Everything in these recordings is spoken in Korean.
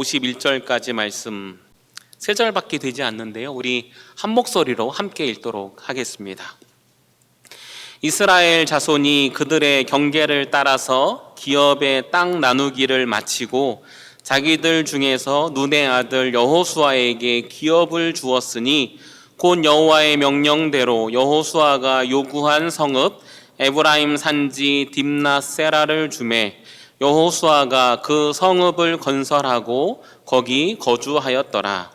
51절까지 말씀 3절밖에 되지 않는데요. 우리 한 목소리로 함께 읽도록 하겠습니다. 이스라엘 자손이 그들의 경계를 따라서 기업의 땅 나누기를 마치고 자기들 중에서 눈의 아들 여호수아에게 기업을 주었으니 곧 여호와의 명령대로 여호수아가 요구한 성읍 에브라임 산지 딥낫세라를 주매 여호수아가 그 성읍을 건설하고 거기 거주하였더라.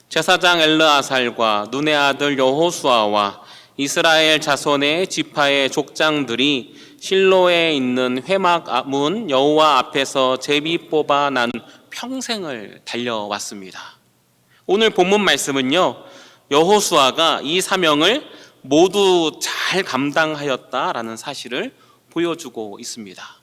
제사장 엘르아살과 눈의 아들 여호수아와 이스라엘 자손의 지파의 족장들이 실로에 있는 회막 문 여호와 앞에서 제비 뽑아 난 평생을 달려왔습니다. 오늘 본문 말씀은요, 여호수아가 이 사명을 모두 잘 감당하였다라는 사실을 보여주고 있습니다.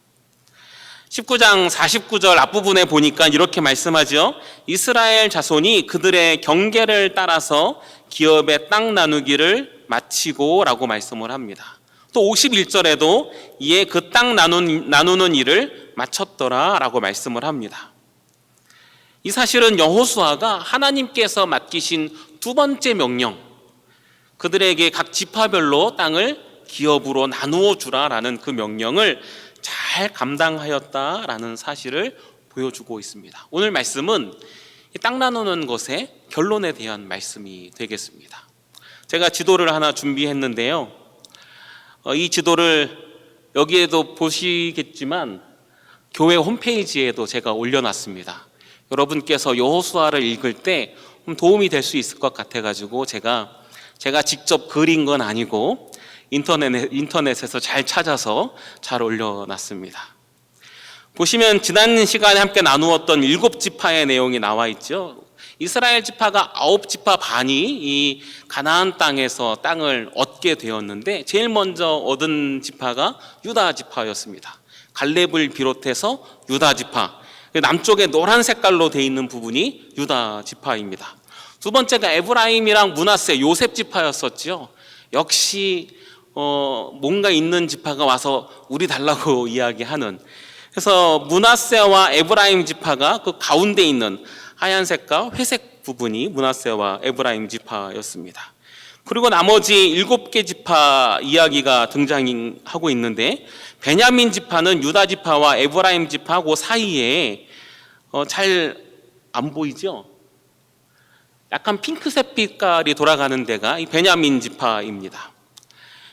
19장 49절 앞부분에 보니까 이렇게 말씀하죠. 이스라엘 자손이 그들의 경계를 따라서 기업의 땅 나누기를 마치고 라고 말씀을 합니다. 또 51절에도 이에 그 땅 나누는 일을 마쳤더라 라고 말씀을 합니다. 이 사실은 여호수아가 하나님께서 맡기신 두 번째 명령, 그들에게 각 지파별로 땅을 기업으로 나누어 주라라는 그 명령을 잘 감당하였다라는 사실을 보여주고 있습니다. 오늘 말씀은 땅 나누는 것의 결론에 대한 말씀이 되겠습니다. 제가 지도를 하나 준비했는데요. 이 지도를 여기에도 보시겠지만 교회 홈페이지에도 제가 올려놨습니다. 여러분께서 여호수아를 읽을 때 도움이 될 수 있을 것 같아가지고 제가 직접 그린 건 아니고 인터넷에서 잘 찾아서 잘 올려놨습니다. 보시면 지난 시간에 함께 나누었던 7지파의 내용이 나와 있죠. 이스라엘 지파가 9지파 반이 이 가나안 땅에서 땅을 얻게 되었는데 제일 먼저 얻은 지파가 유다 지파였습니다. 갈렙을 비롯해서 유다 지파, 남쪽에 노란 색깔로 되어 있는 부분이 유다 지파입니다. 두 번째가 에브라임이랑 므낫세, 요셉 지파였었죠. 역시 뭔가 있는 지파가 와서 우리 달라고 이야기하는, 그래서 므낫세와 에브라임 지파가 그 가운데 있는 하얀색과 회색 부분이 므낫세와 에브라임 지파였습니다. 그리고 나머지 7개 지파 이야기가 등장하고 있는데 베냐민 지파는 유다 지파와 에브라임 지파 그 사이에 잘 안 보이죠? 약간 핑크색 빛깔이 돌아가는 데가 이 베냐민 지파입니다.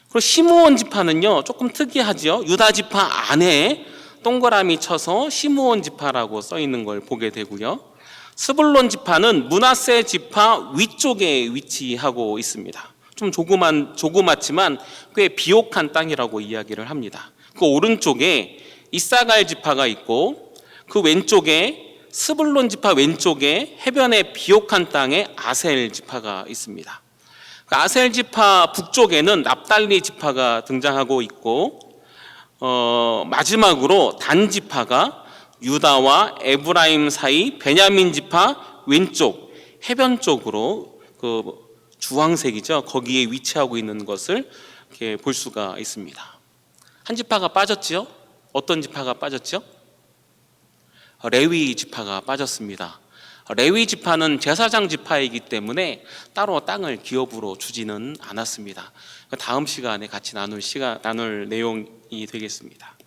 그리고 시므온 지파는요 조금 특이하죠. 유다 지파 안에 동그라미 쳐서 시므온 지파라고 써 있는 걸 보게 되고요. 스불론 지파는 므낫세 지파 위쪽에 위치하고 있습니다. 좀 조그맣지만 꽤 비옥한 땅이라고 이야기를 합니다. 그 오른쪽에 이사갈 지파가 있고 그 왼쪽에 스불론 지파 왼쪽에 해변의 비옥한 땅에 아셀 지파가 있습니다. 아셀 지파 북쪽에는 납달리 지파가 등장하고 있고 마지막으로 단 지파가 유다와 에브라임 사이 베냐민 지파 왼쪽 해변 쪽으로 그 주황색이죠. 거기에 위치하고 있는 것을 이렇게 볼 수가 있습니다. 한 지파가 빠졌죠. 어떤 지파가 빠졌죠? 레위 지파가 빠졌습니다. 레위 지파는 제사장 지파이기 때문에 따로 땅을 기업으로 주지는 않았습니다. 다음 시간에 같이 나눌 내용이 되겠습니다.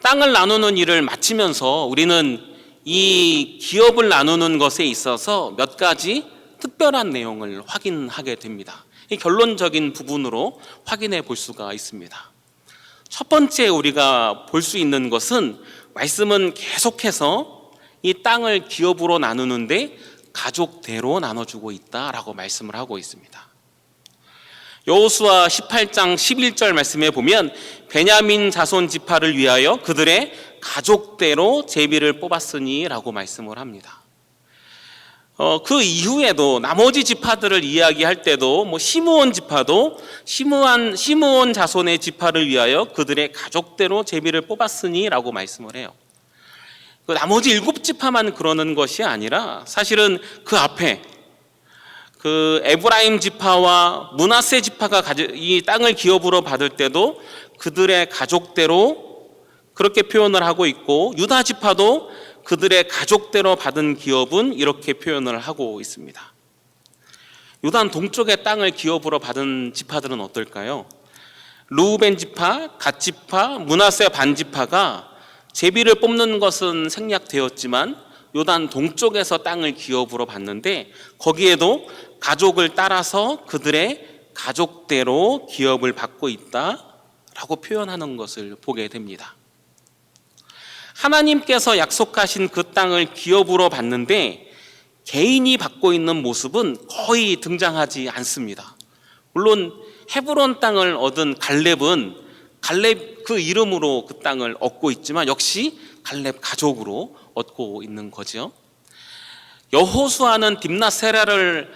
땅을 나누는 일을 마치면서 우리는 이 기업을 나누는 것에 있어서 몇 가지 특별한 내용을 확인하게 됩니다. 이 결론적인 부분으로 확인해 볼 수가 있습니다. 첫 번째 우리가 볼 수 있는 것은 말씀은 계속해서 이 땅을 기업으로 나누는데 가족대로 나눠주고 있다라고 말씀을 하고 있습니다. 여호수아 18장 11절 말씀에 보면 베냐민 자손 지파를 위하여 그들의 가족대로 제비를 뽑았으니 라고 말씀을 합니다. 그 이후에도 나머지 지파들을 이야기할 때도 시므온 지파도 시므온 자손의 지파를 위하여 그들의 가족대로 제비를 뽑았으니 라고 말씀을 해요. 그 나머지 7지파만 그러는 것이 아니라 사실은 그 앞에 그 에브라임 지파와 므낫세 지파가 이 땅을 기업으로 받을 때도 그들의 가족대로 그렇게 표현을 하고 있고 유다 지파도 그들의 가족대로 받은 기업은 이렇게 표현을 하고 있습니다. 요단 동쪽의 땅을 기업으로 받은 지파들은 어떨까요? 르우벤 지파, 갓 지파, 므낫세 반 지파가 제비를 뽑는 것은 생략되었지만 요단 동쪽에서 땅을 기업으로 받는데 거기에도 가족을 따라서 그들의 가족대로 기업을 받고 있다라고 표현하는 것을 보게 됩니다. 하나님께서 약속하신 그 땅을 기업으로 받는데 개인이 받고 있는 모습은 거의 등장하지 않습니다. 물론 헤브론 땅을 얻은 갈렙은 갈렙 그 이름으로 그 땅을 얻고 있지만 역시 갈렙 가족으로 얻고 있는 거죠. 여호수아는 딥낫세라를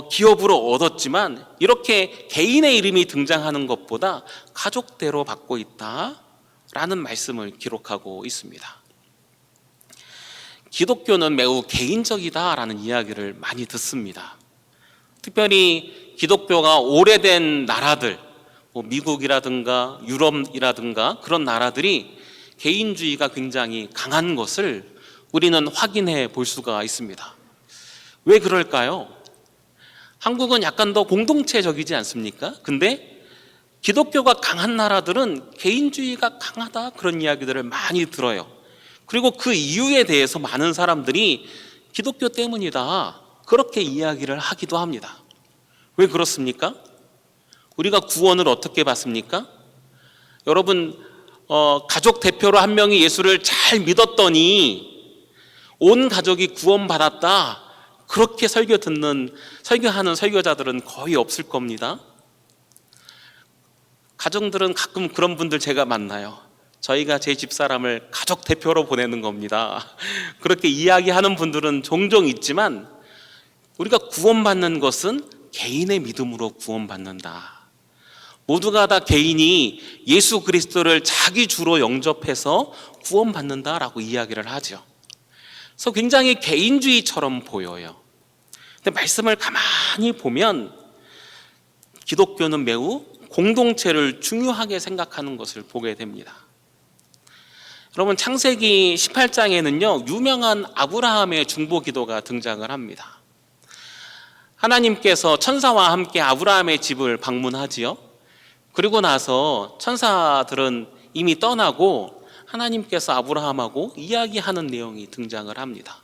기업으로 얻었지만 이렇게 개인의 이름이 등장하는 것보다 가족대로 받고 있다라는 말씀을 기록하고 있습니다. 기독교는 매우 개인적이다라는 이야기를 많이 듣습니다. 특별히 기독교가 오래된 나라들, 미국이라든가 유럽이라든가 그런 나라들이 개인주의가 굉장히 강한 것을 우리는 확인해 볼 수가 있습니다. 왜 그럴까요? 한국은 약간 더 공동체적이지 않습니까? 근데 기독교가 강한 나라들은 개인주의가 강하다 그런 이야기들을 많이 들어요. 그리고 그 이유에 대해서 많은 사람들이 기독교 때문이다 그렇게 이야기를 하기도 합니다. 왜 그렇습니까? 우리가 구원을 어떻게 받습니까? 여러분 가족 대표로 한 명이 예수를 잘 믿었더니 온 가족이 구원받았다 그렇게 설교하는 설교자들은 거의 없을 겁니다. 가정들은 가끔 그런 분들 제가 만나요. 저희가 제 집사람을 가족 대표로 보내는 겁니다. 그렇게 이야기하는 분들은 종종 있지만 우리가 구원받는 것은 개인의 믿음으로 구원받는다. 모두가 다 개인이 예수 그리스도를 자기 주로 영접해서 구원받는다라고 이야기를 하죠. 그래서 굉장히 개인주의처럼 보여요. 근데 말씀을 가만히 보면 기독교는 매우 공동체를 중요하게 생각하는 것을 보게 됩니다. 여러분 창세기 18장에는요 유명한 아브라함의 중보 기도가 등장을 합니다. 하나님께서 천사와 함께 아브라함의 집을 방문하지요. 그리고 나서 천사들은 이미 떠나고 하나님께서 아브라함하고 이야기하는 내용이 등장을 합니다.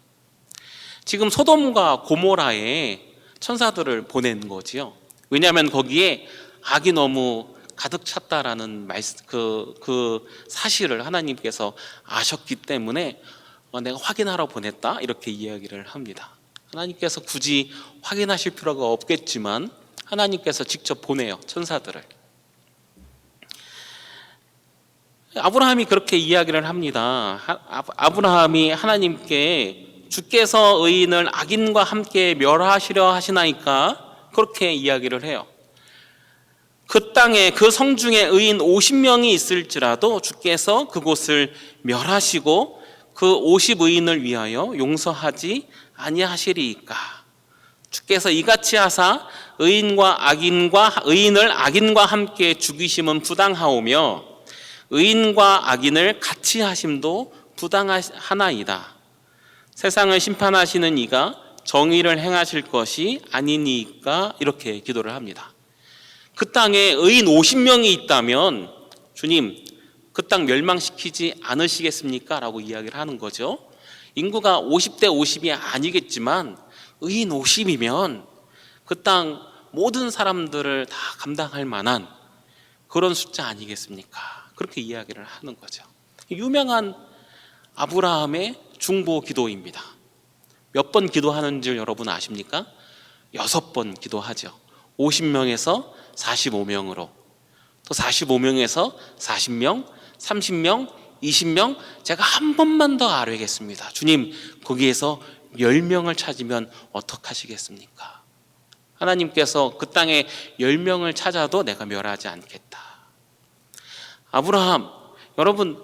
지금 소돔과 고모라에 천사들을 보낸 거지요. 왜냐하면 거기에 악이 너무 가득 찼다라는 그 사실을 하나님께서 아셨기 때문에 내가 확인하러 보냈다 이렇게 이야기를 합니다. 하나님께서 굳이 확인하실 필요가 없겠지만 하나님께서 직접 보내요 천사들을. 아브라함이 그렇게 이야기를 합니다. 아브라함이 하나님께 주께서 의인을 악인과 함께 멸하시려 하시나이까 그렇게 이야기를 해요. 그 땅에 그 성중에 의인 50명이 있을지라도 주께서 그곳을 멸하시고 그 50의인을 위하여 용서하지 아니하시리이까. 주께서 이같이 하사 의인을 악인과 함께 죽이심은 부당하오며 의인과 악인을 같이 하심도 부당하나이다. 세상을 심판하시는 이가 정의를 행하실 것이 아니니까 이렇게 기도를 합니다. 그 땅에 의인 50명이 있다면 주님 그 땅 멸망시키지 않으시겠습니까? 라고 이야기를 하는 거죠. 인구가 50대 50이 아니겠지만 의인 50이면 그 땅 모든 사람들을 다 감당할 만한 그런 숫자 아니겠습니까? 그렇게 이야기를 하는 거죠. 유명한 아브라함의 중보 기도입니다. 몇 번 기도하는지 여러분 아십니까? 6번 기도하죠. 50명에서 45명으로 또 45명에서 40명, 30명, 20명 제가 한 번만 더 아뢰겠습니다. 주님 거기에서 10명을 찾으면 어떡하시겠습니까? 하나님께서 그 땅에 10명을 찾아도 내가 멸하지 않겠다. 아브라함 여러분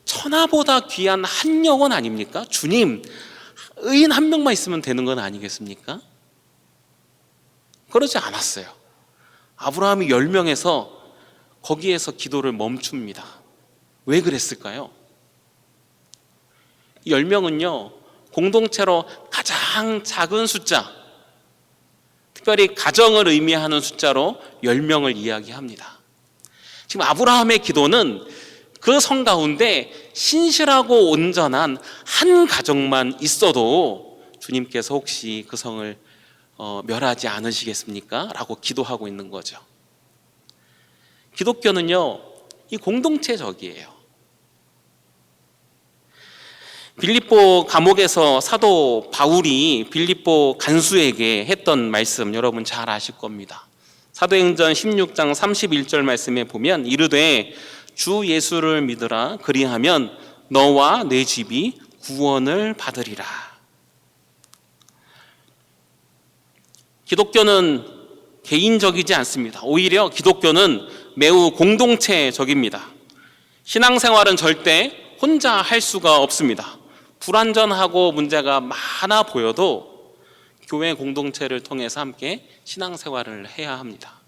천하보다 귀한 한 영혼 아닙니까? 주님 의인 한 명만 있으면 되는 건 아니겠습니까? 그러지 않았어요. 아브라함이 10명에서 거기에서 기도를 멈춥니다. 왜 그랬을까요? 이 10명은요, 공동체로 가장 작은 숫자, 특별히 가정을 의미하는 숫자로 10명을 이야기합니다. 지금 아브라함의 기도는 그 성 가운데 신실하고 온전한 한 가정만 있어도 주님께서 혹시 그 성을 멸하지 않으시겠습니까? 라고 기도하고 있는 거죠. 기독교는요, 이 공동체적이에요. 빌립보 감옥에서 사도 바울이 빌립보 간수에게 했던 말씀 여러분 잘 아실 겁니다. 사도행전 16장 31절 말씀에 보면 이르되 주 예수를 믿으라 그리하면 너와 내 집이 구원을 받으리라. 기독교는 개인적이지 않습니다. 오히려 기독교는 매우 공동체적입니다. 신앙생활은 절대 혼자 할 수가 없습니다. 불완전하고 문제가 많아 보여도 교회 공동체를 통해서 함께 신앙생활을 해야 합니다.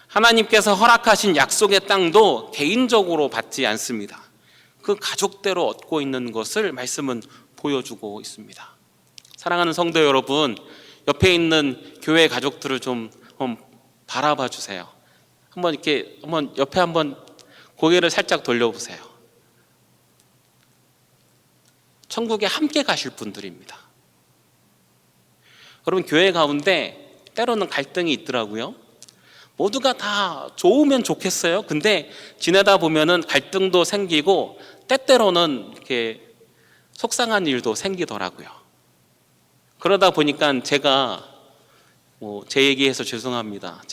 하나님께서 허락하신 약속의 땅도 개인적으로 받지 않습니다. 그 가족대로 얻고 있는 것을 말씀은 보여주고 있습니다. 사랑하는 성도 여러분, 옆에 있는 교회 가족들을 좀 바라봐 주세요. 한번 옆에 한번 고개를 살짝 돌려보세요. 천국에 함께 가실 분들입니다. 여러분, 교회 가운데 때로는 갈등이 있더라고요. 모두가 다 좋으면 좋겠어요. 근데 지내다 보면은 갈등도 생기고 때때로는 이렇게 속상한 일도 생기더라고요. 그러다 보니까 제가 제 얘기해서 죄송합니다.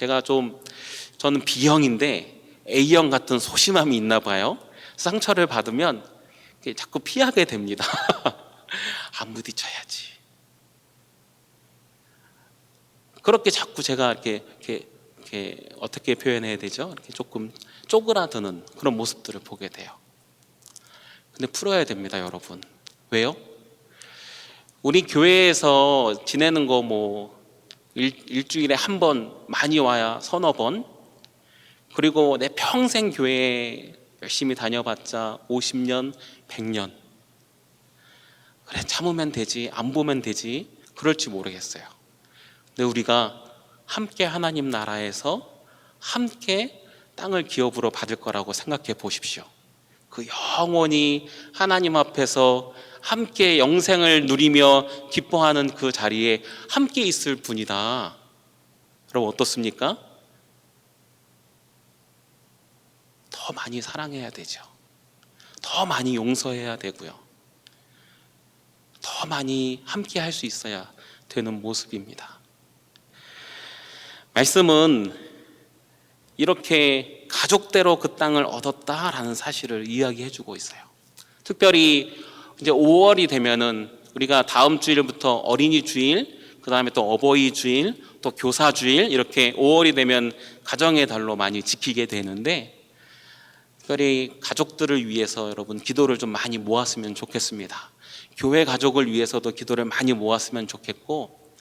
저는 B형인데 A형 같은 소심함이 있나 봐요. 상처를 받으면 자꾸 피하게 됩니다. 안 부딪혀야지. 그렇게 자꾸 제가 이렇게 어떻게 표현해야 되죠? 이렇게 조금 쪼그라드는 그런 모습들을 보게 돼요. 근데 풀어야 됩니다, 여러분. 왜요? 우리 교회에서 지내는 거 일주일에 한 번, 많이 와야 서너 번, 그리고 내 평생 교회에 열심히 다녀봤자 50년, 100년. 그래, 참으면 되지, 안 보면 되지, 그럴지 모르겠어요. 근데 우리가 함께 하나님 나라에서 함께 땅을 기업으로 받을 거라고 생각해 보십시오. 그 영원히 하나님 앞에서 함께 영생을 누리며 기뻐하는 그 자리에 함께 있을 분이다. 여러분 어떻습니까? 더 많이 사랑해야 되죠. 더 많이 용서해야 되고요. 더 많이 함께 할 수 있어야 되는 모습입니다. 말씀은 이렇게 가족대로 그 땅을 얻었다라는 사실을 이야기해 주고 있어요. 특별히 이제 5월이 되면은 우리가 다음 주일부터 어린이 주일, 그 다음에 또 어버이 주일, 또 교사 주일, 이렇게 5월이 되면 가정의 달로 많이 지키게 되는데, 특별히 가족들을 위해서 여러분 기도를 좀 많이 모았으면 좋겠습니다. 교회 가족을 위해서도 기도를 많이 모았으면 좋겠고,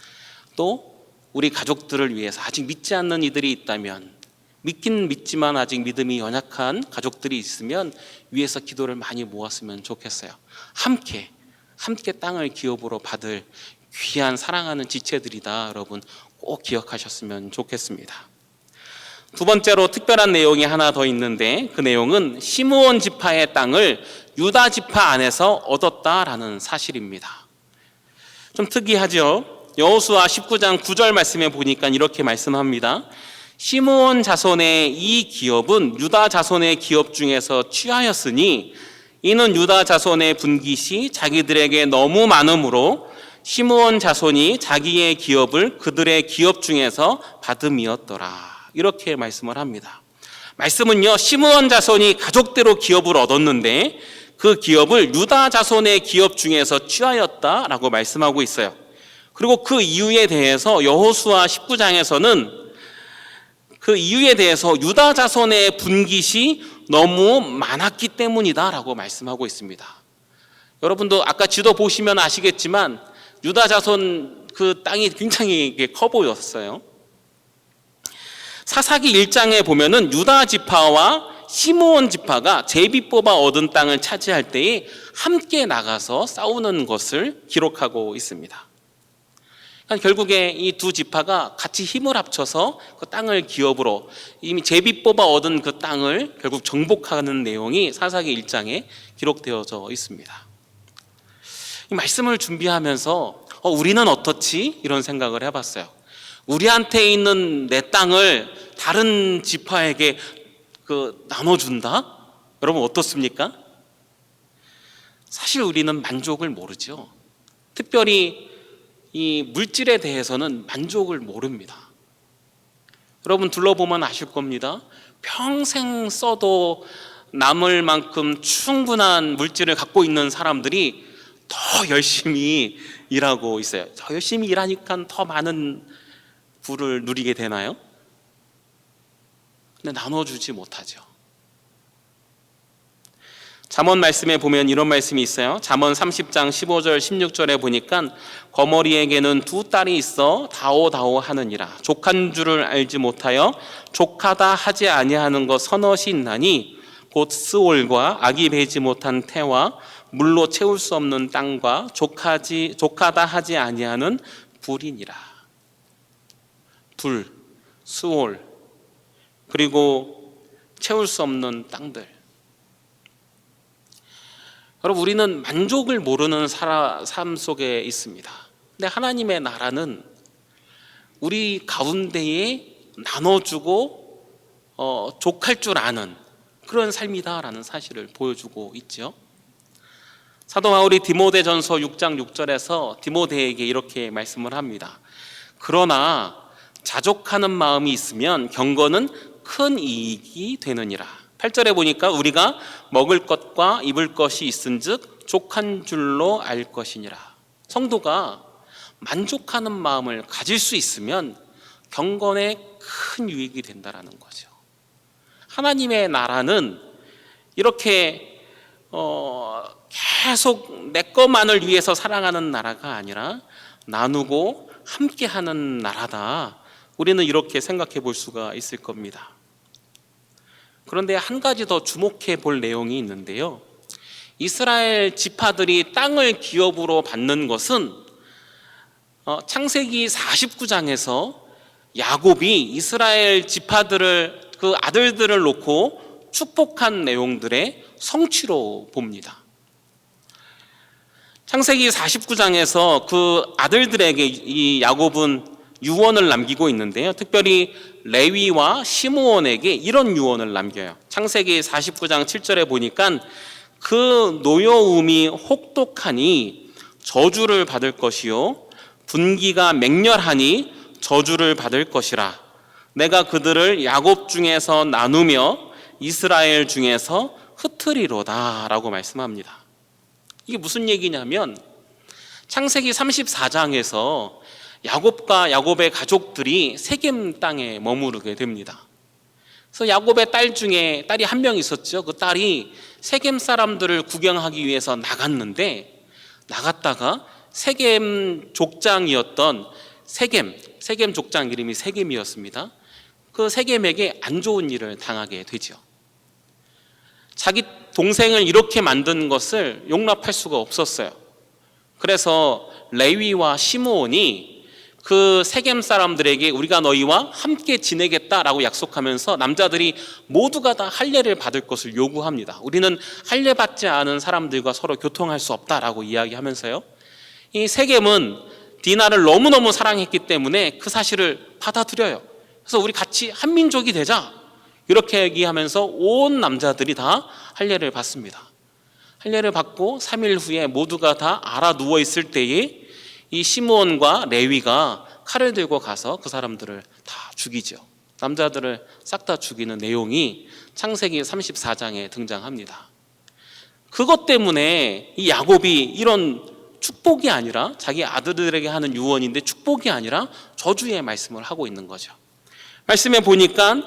또 우리 가족들을 위해서 아직 믿지 않는 이들이 있다면, 믿긴 믿지만 아직 믿음이 연약한 가족들이 있으면 위해서 기도를 많이 모았으면 좋겠어요. 함께 땅을 기업으로 받을 귀한 사랑하는 지체들이다. 여러분 꼭 기억하셨으면 좋겠습니다. 두 번째로 특별한 내용이 하나 더 있는데, 그 내용은 시므온 지파의 땅을 유다 지파 안에서 얻었다라는 사실입니다. 좀 특이하죠? 여호수아 19장 9절 말씀에 보니까 이렇게 말씀합니다. 시므온 자손의 이 기업은 유다 자손의 기업 중에서 취하였으니 이는 유다 자손의 분깃이 자기들에게 너무 많으므로 시므온 자손이 자기의 기업을 그들의 기업 중에서 받음이었더라. 이렇게 말씀을 합니다. 말씀은요, 시므온 자손이 가족대로 기업을 얻었는데 그 기업을 유다 자손의 기업 중에서 취하였다라고 말씀하고 있어요. 그리고 그 이유에 대해서 여호수아 19장에서는 그 이유에 대해서 유다 자손의 분깃이 너무 많았기 때문이다라고 말씀하고 있습니다. 여러분도 아까 지도 보시면 아시겠지만 유다 자손 그 땅이 굉장히 커 보였어요. 사사기 1장에 보면은 유다 지파와 시므온 지파가 제비 뽑아 얻은 땅을 차지할 때에 함께 나가서 싸우는 것을 기록하고 있습니다. 그러니까 결국에 이 두 지파가 같이 힘을 합쳐서 그 땅을 기업으로 이미 제비 뽑아 얻은 그 땅을 결국 정복하는 내용이 사사기 1장에 기록되어져 있습니다. 이 말씀을 준비하면서 우리는 어떻지? 이런 생각을 해봤어요. 우리한테 있는 내 땅을 다른 지파에게 나눠준다? 여러분 어떻습니까? 사실 우리는 만족을 모르죠. 특별히 이 물질에 대해서는 만족을 모릅니다. 여러분 둘러보면 아실 겁니다. 평생 써도 남을 만큼 충분한 물질을 갖고 있는 사람들이 더 열심히 일하고 있어요. 더 열심히 일하니까 더 많은 부를 누리게 되나요? 근데 나눠주지 못하죠. 잠언 말씀에 보면 이런 말씀이 있어요. 잠언 30장 15절 16절에 보니까 거머리에게는 두 딸이 있어 다오다오 하느니라. 족한 줄을 알지 못하여 족하다 하지 아니하는 것 서너시 있나니 곧 스올과 악이 배지 못한 태와 물로 채울 수 없는 땅과 족하다 하지 아니하는 불이니라. 불, 스올, 그리고 채울 수 없는 땅들. 여러분 우리는 만족을 모르는 삶 속에 있습니다. 근데 하나님의 나라는 우리 가운데에 나눠주고 족할 줄 아는 그런 삶이다라는 사실을 보여주고 있죠. 사도 바울이 디모데전서 6장 6절에서 디모데에게 이렇게 말씀을 합니다. 그러나 자족하는 마음이 있으면 경건은 큰 이익이 되느니라. 8절에 보니까 우리가 먹을 것과 입을 것이 있은즉 족한 줄로 알 것이니라. 성도가 만족하는 마음을 가질 수 있으면 경건에 큰 유익이 된다라는 거죠. 하나님의 나라는 이렇게 계속 내 것만을 위해서 살아가는 나라가 아니라 나누고 함께하는 나라다. 우리는 이렇게 생각해 볼 수가 있을 겁니다. 그런데 한 가지 더 주목해 볼 내용이 있는데요. 이스라엘 지파들이 땅을 기업으로 받는 것은 창세기 49장에서 야곱이 이스라엘 지파들을 그 아들들을 놓고 축복한 내용들의 성취로 봅니다. 창세기 49장에서 그 아들들에게 이 야곱은 유언을 남기고 있는데요. 특별히 레위와 시므온에게 이런 유언을 남겨요. 창세기 49장 7절에 보니까 그 노여움이 혹독하니 저주를 받을 것이요 분기가 맹렬하니 저주를 받을 것이라. 내가 그들을 야곱 중에서 나누며 이스라엘 중에서 흩으리로다 라고 말씀합니다. 이게 무슨 얘기냐면 창세기 34장에서 야곱과 야곱의 가족들이 세겜 땅에 머무르게 됩니다. 그래서 야곱의 딸 중에 딸이 한 명 있었죠. 그 딸이 세겜 사람들을 구경하기 위해서 나갔다가 세겜 족장이었던 세겜 족장 이름이 세겜이었습니다. 그 세겜에게 안 좋은 일을 당하게 되죠. 자기 동생을 이렇게 만든 것을 용납할 수가 없었어요. 그래서 레위와 시므온이 그 세겜 사람들에게 우리가 너희와 함께 지내겠다라고 약속하면서 남자들이 모두가 다 할례를 받을 것을 요구합니다. 우리는 할례 받지 않은 사람들과 서로 교통할 수 없다라고 이야기하면서요. 이 세겜은 디나를 너무너무 사랑했기 때문에 그 사실을 받아들여요. 그래서 우리 같이 한 민족이 되자 이렇게 얘기하면서 온 남자들이 다 할례를 받습니다. 할례를 받고 3일 후에 모두가 다 알아 누워 있을 때에 이 시므온과 레위가 칼을 들고 가서 그 사람들을 다 죽이죠. 남자들을 싹 다 죽이는 내용이 창세기 34장에 등장합니다. 그것 때문에 이 야곱이 이런 축복이 아니라 자기 아들들에게 하는 유언인데 축복이 아니라 저주의 말씀을 하고 있는 거죠. 말씀에 보니까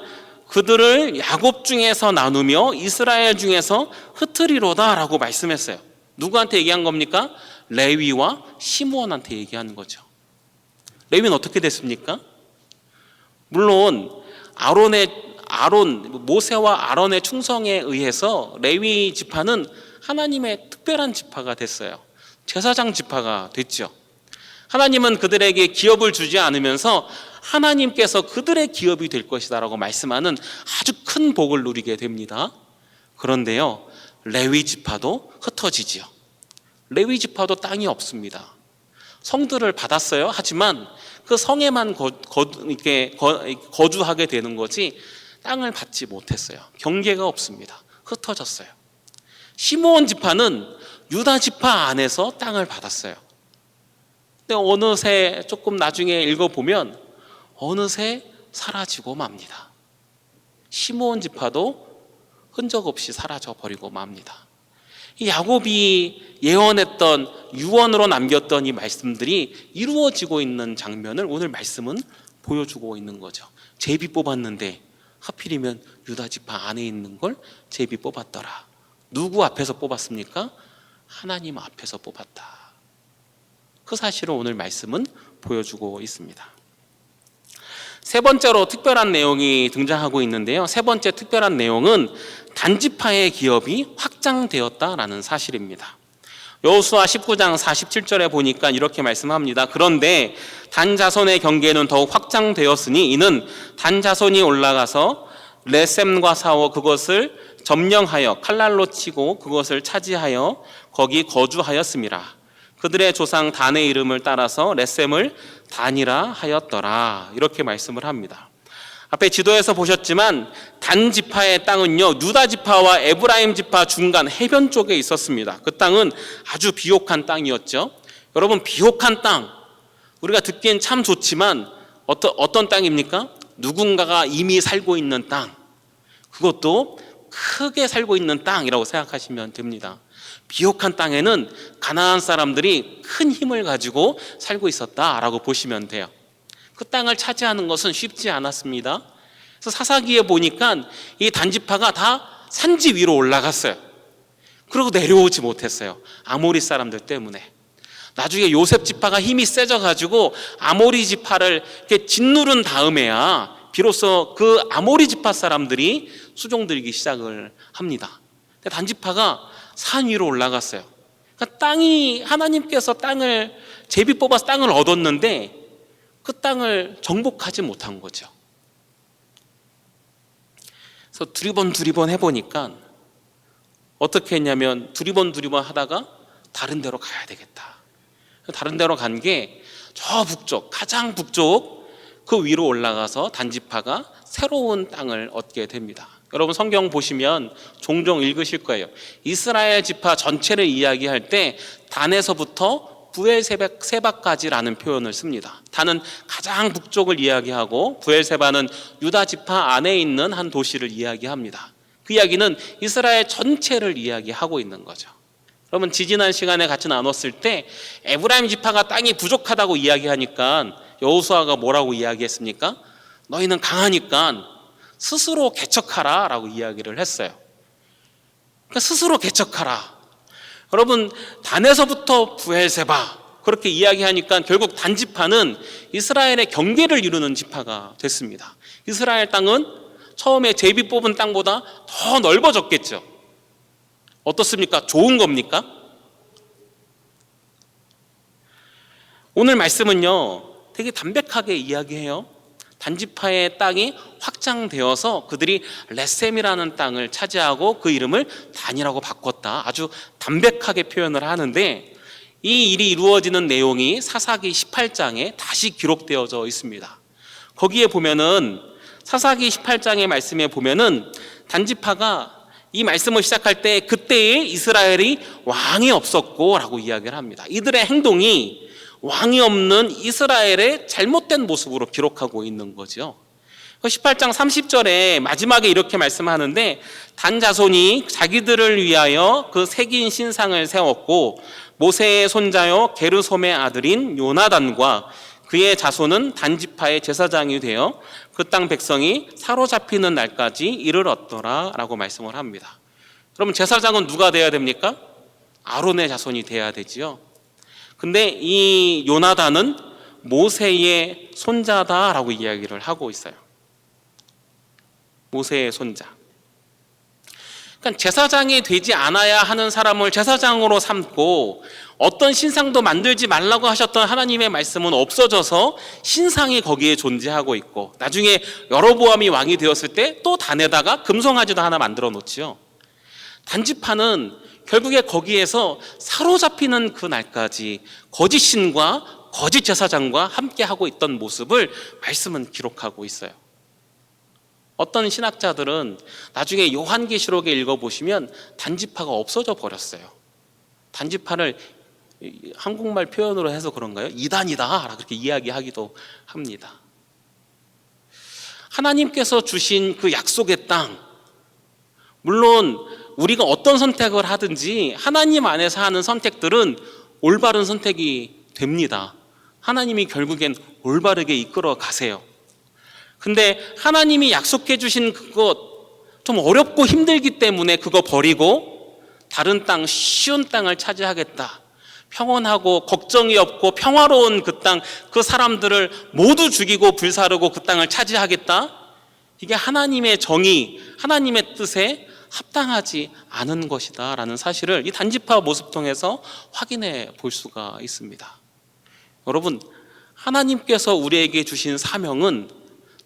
그들을 야곱 중에서 나누며 이스라엘 중에서 흩으리로다 라고 말씀했어요. 누구한테 얘기한 겁니까? 레위와 시므온한테 얘기하는 거죠. 레위는 어떻게 됐습니까? 물론 모세와 아론의 충성에 의해서 레위 지파는 하나님의 특별한 지파가 됐어요. 제사장 지파가 됐죠. 하나님은 그들에게 기업을 주지 않으면서 하나님께서 그들의 기업이 될 것이다라고 말씀하는 아주 큰 복을 누리게 됩니다. 그런데요, 레위 지파도 흩어지지요. 레위 지파도 땅이 없습니다. 성들을 받았어요. 하지만 그 성에만 거주하게 되는 거지 땅을 받지 못했어요. 경계가 없습니다. 흩어졌어요. 시므온 지파는 유다 지파 안에서 땅을 받았어요. 근데 어느새 조금 나중에 읽어보면 어느새 사라지고 맙니다. 시므온 지파도 흔적 없이 사라져 버리고 맙니다. 이 야곱이 예언했던 유언으로 남겼던 이 말씀들이 이루어지고 있는 장면을 오늘 말씀은 보여주고 있는 거죠. 제비 뽑았는데 하필이면 유다 지파 안에 있는 걸 제비 뽑았더라. 누구 앞에서 뽑았습니까? 하나님 앞에서 뽑았다. 그 사실을 오늘 말씀은 보여주고 있습니다. 세 번째로 특별한 내용이 등장하고 있는데요. 세 번째 특별한 내용은 단지파의 기업이 확장되었다라는 사실입니다. 여호수아 19장 47절에 보니까 이렇게 말씀합니다. 그런데 단 자손의 경계는 더욱 확장되었으니 이는 단 자손이 올라가서 레셈과 싸워 그것을 점령하여 칼날로 치고 그것을 차지하여 거기 거주하였음이라. 그들의 조상 단의 이름을 따라서 레셈을 단이라 하였더라. 이렇게 말씀을 합니다. 앞에 지도에서 보셨지만 단 지파의 땅은요, 유다 지파와 에브라임 지파 중간 해변 쪽에 있었습니다. 그 땅은 아주 비옥한 땅이었죠. 여러분, 비옥한 땅, 우리가 듣기엔 참 좋지만 어떤 땅입니까? 누군가가 이미 살고 있는 땅, 그것도 크게 살고 있는 땅이라고 생각하시면 됩니다. 비옥한 땅에는 가나안 사람들이 큰 힘을 가지고 살고 있었다라고 보시면 돼요. 그 땅을 차지하는 것은 쉽지 않았습니다. 그래서 사사기에 보니까 이 단지파가 다 산지 위로 올라갔어요. 그리고 내려오지 못했어요. 아모리 사람들 때문에. 나중에 요셉 지파가 힘이 세져가지고 아모리 지파를 이렇게 짓누른 다음에야 비로소 그 아모리 지파 사람들이 수종들기 시작을 합니다. 근데 단지파가 산 위로 올라갔어요. 그러니까 땅이, 하나님께서 땅을 제비 뽑아서 땅을 얻었는데 그 땅을 정복하지 못한 거죠. 그래서 두리번 해보니까 어떻게 했냐면 두리번 하다가 다른 데로 가야 되겠다. 다른 데로 간 게 저 북쪽, 가장 북쪽 그 위로 올라가서 단지파가 새로운 땅을 얻게 됩니다. 여러분, 성경 보시면 종종 읽으실 거예요. 이스라엘 지파 전체를 이야기할 때 단에서부터 부엘세바까지라는 표현을 씁니다. 단은 가장 북쪽을 이야기하고 부엘세바는 유다 지파 안에 있는 한 도시를 이야기합니다. 그 이야기는 이스라엘 전체를 이야기하고 있는 거죠. 여러분, 지지난 시간에 같이 나눴을 때 에브라임 지파가 땅이 부족하다고 이야기하니까 여호수아가 뭐라고 이야기했습니까? 너희는 강하니까 스스로 개척하라 라고 이야기를 했어요. 그러니까 스스로 개척하라. 여러분, 단에서부터 부엘세바 그렇게 이야기하니까 결국 단지파는 이스라엘의 경계를 이루는 지파가 됐습니다. 이스라엘 땅은 처음에 제비 뽑은 땅보다 더 넓어졌겠죠. 어떻습니까? 좋은 겁니까? 오늘 말씀은요, 되게 담백하게 이야기해요. 단지파의 땅이 확장되어서 그들이 레셈이라는 땅을 차지하고 그 이름을 단이라고 바꿨다. 아주 담백하게 표현을 하는데 이 일이 이루어지는 내용이 사사기 18장에 다시 기록되어져 있습니다. 거기에 보면은 사사기 18장의 말씀에 보면은 단지파가 이 말씀을 시작할 때 그때에 이스라엘이 왕이 없었고 라고 이야기를 합니다. 이들의 행동이 왕이 없는 이스라엘의 잘못된 모습으로 기록하고 있는 거죠. 18장 30절에 마지막에 이렇게 말씀하는데 단 자손이 자기들을 위하여 그 새긴 신상을 세웠고 모세의 손자요 게르솜의 아들인 요나단과 그의 자손은 단지파의 제사장이 되어 그 땅 백성이 사로잡히는 날까지 이르렀더라 라고 말씀을 합니다. 그러면 제사장은 누가 돼야 됩니까? 아론의 자손이 돼야 되지요. 근데 이 요나단은 모세의 손자다라고 이야기를 하고 있어요. 모세의 손자. 그러니까 제사장이 되지 않아야 하는 사람을 제사장으로 삼고 어떤 신상도 만들지 말라고 하셨던 하나님의 말씀은 없어져서 신상이 거기에 존재하고 있고, 나중에 여로보암이 왕이 되었을 때 또 단에다가 금송아지도 하나 만들어 놓지요. 단지파는 결국에 거기에서 사로잡히는 그 날까지 거짓 신과 거짓 제사장과 함께 하고 있던 모습을 말씀은 기록하고 있어요. 어떤 신학자들은 나중에 요한계시록에 읽어보시면 단지파가 없어져 버렸어요. 단지파를 한국말 표현으로 해서 그런가요? 이단이다 그렇게 이야기하기도 합니다. 하나님께서 주신 그 약속의 땅, 물론 우리가 어떤 선택을 하든지 하나님 안에서 하는 선택들은 올바른 선택이 됩니다. 하나님이 결국엔 올바르게 이끌어 가세요. 근데 하나님이 약속해 주신 그것 좀 어렵고 힘들기 때문에 그거 버리고 다른 땅, 쉬운 땅을 차지하겠다, 평온하고 걱정이 없고 평화로운 그 땅, 그 사람들을 모두 죽이고 불사르고 그 땅을 차지하겠다, 이게 하나님의 정의, 하나님의 뜻에 합당하지 않은 것이다 라는 사실을 이 단지파 모습 통해서 확인해 볼 수가 있습니다. 여러분, 하나님께서 우리에게 주신 사명은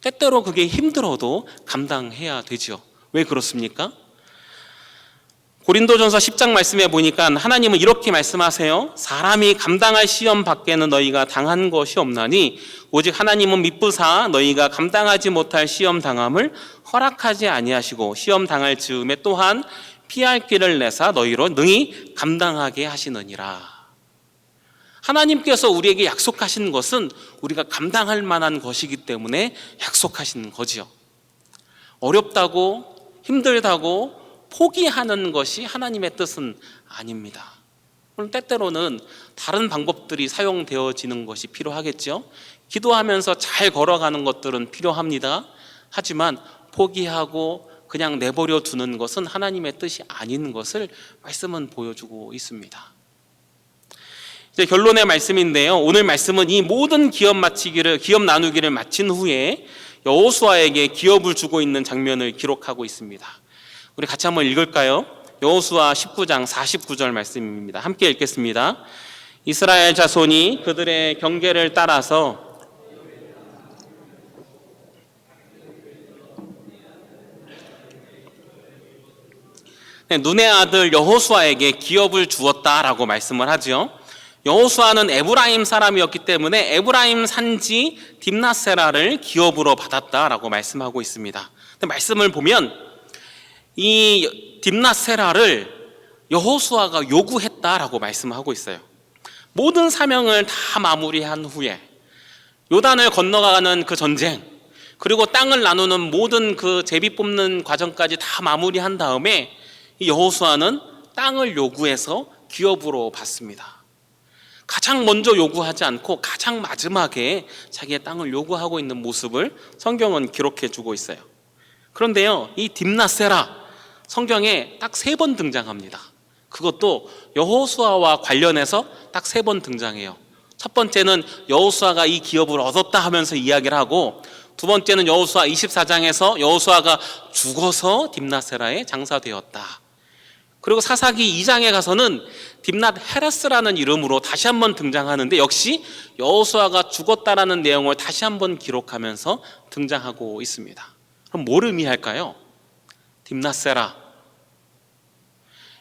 때때로 그게 힘들어도 감당해야 되죠. 왜 그렇습니까? 고린도전서 10장 말씀에 보니까 하나님은 이렇게 말씀하세요. 사람이 감당할 시험 밖에는 너희가 당한 것이 없나니 오직 하나님은 미쁘사 너희가 감당하지 못할 시험 당함을 허락하지 아니하시고 시험 당할 즈음에 또한 피할 길을 내사 너희로 능히 감당하게 하시느니라. 하나님께서 우리에게 약속하신 것은 우리가 감당할 만한 것이기 때문에 약속하신 거지요. 어렵다고 힘들다고 포기하는 것이 하나님의 뜻은 아닙니다. 물론 때때로는 다른 방법들이 사용되어지는 것이 필요하겠죠. 기도하면서 잘 걸어가는 것들은 필요합니다. 하지만 포기하고 그냥 내버려 두는 것은 하나님의 뜻이 아닌 것을 말씀은 보여주고 있습니다. 이제 결론의 말씀인데요. 오늘 말씀은 이 모든 기업 나누기를 마친 후에 여호수아에게 기업을 주고 있는 장면을 기록하고 있습니다. 우리 같이 한번 읽을까요? 여호수아 19장 49절 말씀입니다. 함께 읽겠습니다. 이스라엘 자손이 그들의 경계를 따라서 눈의 아들 여호수아에게 기업을 주었다라고 말씀을 하죠. 여호수아는 에브라임 사람이었기 때문에 에브라임 산지 딥낫세라를 기업으로 받았다라고 말씀하고 있습니다. 근데 말씀을 보면 이 딥낫세라를 여호수아가 요구했다라고 말씀하고 있어요. 모든 사명을 다 마무리한 후에 요단을 건너가는 그 전쟁, 그리고 땅을 나누는 모든 그 제비 뽑는 과정까지 다 마무리한 다음에 이 여호수아는 땅을 요구해서 기업으로 받습니다. 가장 먼저 요구하지 않고 가장 마지막에 자기의 땅을 요구하고 있는 모습을 성경은 기록해 주고 있어요. 그런데요, 이 딥낫세라 성경에 딱 3번 등장합니다. 그것도 여호수아와 관련해서 딱 3번 등장해요. 첫 번째는 여호수아가 이 기업을 얻었다 하면서 이야기를 하고, 두 번째는 여호수아 24장에서 여호수아가 죽어서 딥낫세라에 장사되었다. 그리고 사사기 2장에 가서는 딥낫 헤레스라는 이름으로 다시 한번 등장하는데 역시 여호수아가 죽었다라는 내용을 다시 한번 기록하면서 등장하고 있습니다. 그럼 뭘 의미할까요? 딥낫세라,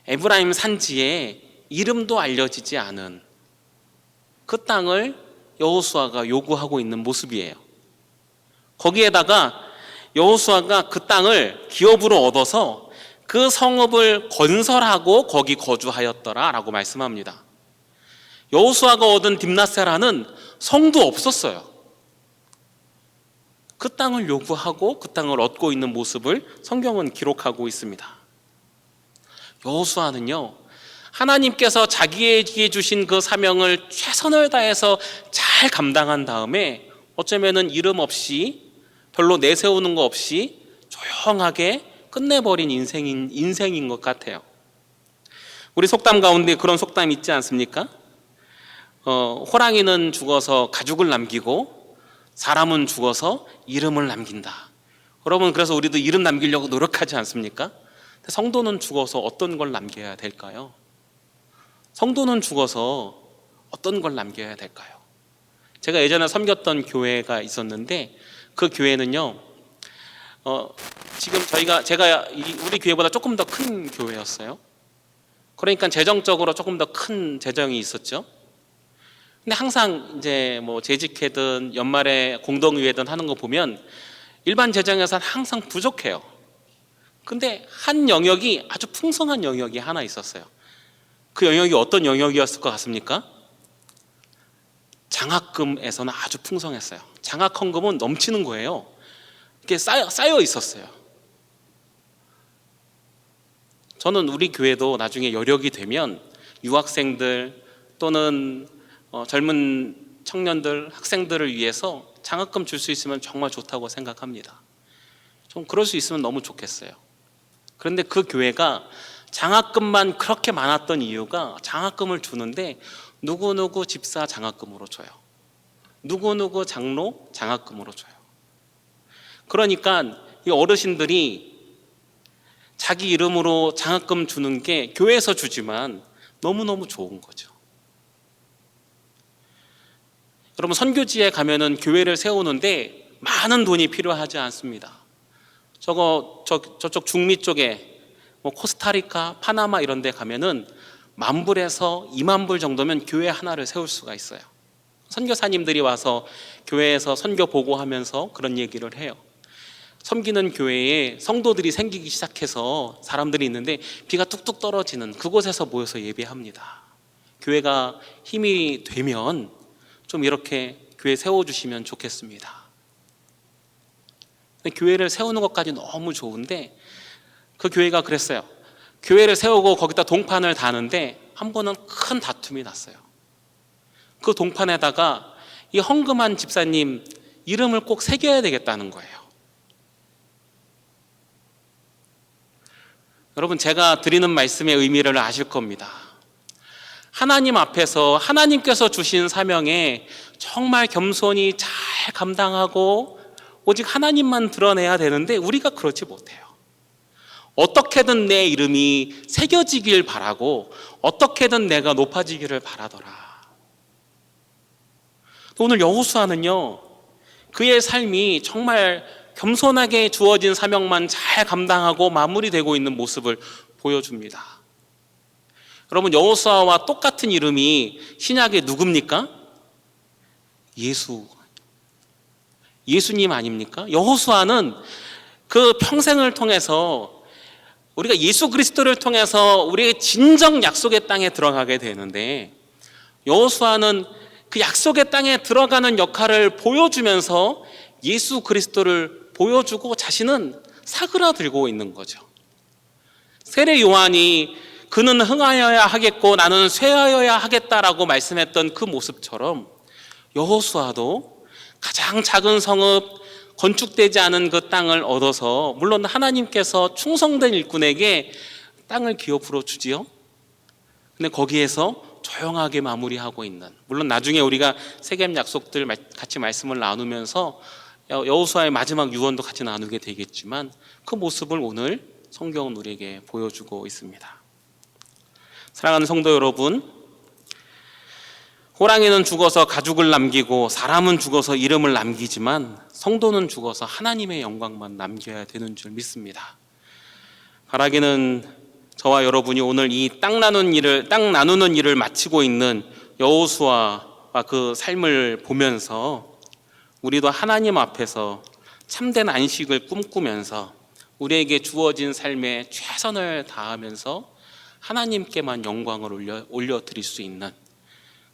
에브라임 산지에 이름도 알려지지 않은 그 땅을 여호수아가 요구하고 있는 모습이에요. 거기에다가 여호수아가 그 땅을 기업으로 얻어서 그 성읍을 건설하고 거기 거주하였더라라고 말씀합니다. 여호수아가 얻은 딥낫세라는 성도 없었어요. 그 땅을 요구하고 그 땅을 얻고 있는 모습을 성경은 기록하고 있습니다. 여호수아는요, 하나님께서 자기에게 주신 그 사명을 최선을 다해서 잘 감당한 다음에 어쩌면은 이름 없이 별로 내세우는 거 없이 조용하게 끝내버린 인생인 것 같아요. 우리 속담 가운데 그런 속담 있지 않습니까? 호랑이는 죽어서 가죽을 남기고 사람은 죽어서 이름을 남긴다. 여러분, 그래서 우리도 이름 남기려고 노력하지 않습니까? 근데 성도는 죽어서 어떤 걸 남겨야 될까요? 성도는 죽어서 어떤 걸 남겨야 될까요? 제가 예전에 섬겼던 교회가 있었는데 그 교회는요, 지금 제가 우리 교회보다 조금 더 큰 교회였어요. 그러니까 재정적으로 조금 더 큰 재정이 있었죠. 근데 항상 이제 뭐 재직회든 연말에 공동의회든 하는 거 보면 일반 재정에서는 항상 부족해요. 근데 한 영역이 아주 풍성한 영역이 하나 있었어요. 그 영역이 어떤 영역이었을 것 같습니까? 장학금에서는 아주 풍성했어요. 장학 헌금은 넘치는 거예요. 이게 쌓여 있었어요. 저는 우리 교회도 나중에 여력이 되면 유학생들 또는 젊은 청년들, 학생들을 위해서 장학금 줄 수 있으면 정말 좋다고 생각합니다. 좀 그럴 수 있으면 너무 좋겠어요. 그런데 그 교회가 장학금만 그렇게 많았던 이유가 장학금을 주는데 누구누구 집사 장학금으로 줘요. 누구누구 장로 장학금으로 줘요. 그러니까 이 어르신들이 자기 이름으로 장학금 주는 게 교회에서 주지만 너무너무 좋은 거죠. 여러분, 선교지에 가면은 교회를 세우는데 많은 돈이 필요하지 않습니다. 저쪽 중미 쪽에 뭐 코스타리카, 파나마 이런 데 가면은 10,000불에서 20,000불 정도면 교회 하나를 세울 수가 있어요. 선교사님들이 와서 교회에서 선교 보고하면서 그런 얘기를 해요. 섬기는 교회에 성도들이 생기기 시작해서 사람들이 있는데 비가 뚝뚝 떨어지는 그곳에서 모여서 예배합니다. 교회가 힘이 되면 좀 이렇게 교회 세워주시면 좋겠습니다. 근데 교회를 세우는 것까지 너무 좋은데 그 교회가 그랬어요. 교회를 세우고 거기다 동판을 다는데 한 번은 큰 다툼이 났어요. 그 동판에다가 이 헌금한 집사님 이름을 꼭 새겨야 되겠다는 거예요. 여러분, 제가 드리는 말씀의 의미를 아실 겁니다. 하나님 앞에서 하나님께서 주신 사명에 정말 겸손히 잘 감당하고 오직 하나님만 드러내야 되는데 우리가 그렇지 못해요. 어떻게든 내 이름이 새겨지길 바라고 어떻게든 내가 높아지기를 바라더라. 오늘 여호수아는요, 그의 삶이 정말 겸손하게 주어진 사명만 잘 감당하고 마무리되고 있는 모습을 보여줍니다. 여러분, 여호수아와 똑같은 이름이 신약에 누굽니까? 예수님 아닙니까? 여호수아는 그 평생을 통해서 우리가 예수 그리스도를 통해서 우리의 진정 약속의 땅에 들어가게 되는데 여호수아는 그 약속의 땅에 들어가는 역할을 보여주면서 예수 그리스도를 보여주고 자신은 사그라들고 있는 거죠. 세례 요한이 그는 흥하여야 하겠고 나는 쇠하여야 하겠다라고 말씀했던 그 모습처럼 여호수아도 가장 작은 성읍, 건축되지 않은 그 땅을 얻어서 물론 하나님께서 충성된 일꾼에게 땅을 기업으로 주지요. 근데 거기에서 조용하게 마무리하고 있는, 물론 나중에 우리가 세겜 약속들 같이 말씀을 나누면서 여호수아의 마지막 유언도 같이 나누게 되겠지만 그 모습을 오늘 성경은 우리에게 보여주고 있습니다. 사랑하는 성도 여러분, 호랑이는 죽어서 가죽을 남기고 사람은 죽어서 이름을 남기지만 성도는 죽어서 하나님의 영광만 남겨야 되는 줄 믿습니다. 바라기는 저와 여러분이 오늘 이 땅 나누는 일을 마치고 있는 여호수아와 그 삶을 보면서 우리도 하나님 앞에서 참된 안식을 꿈꾸면서 우리에게 주어진 삶에 최선을 다하면서 하나님께만 영광을 올려드릴 수 있는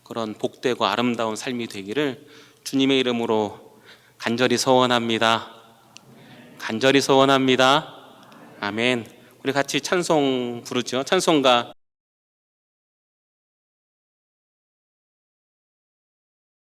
그런 복되고 아름다운 삶이 되기를 주님의 이름으로 간절히 소원합니다. 간절히 소원합니다. 아멘. 우리 같이 찬송 부르죠. 찬송가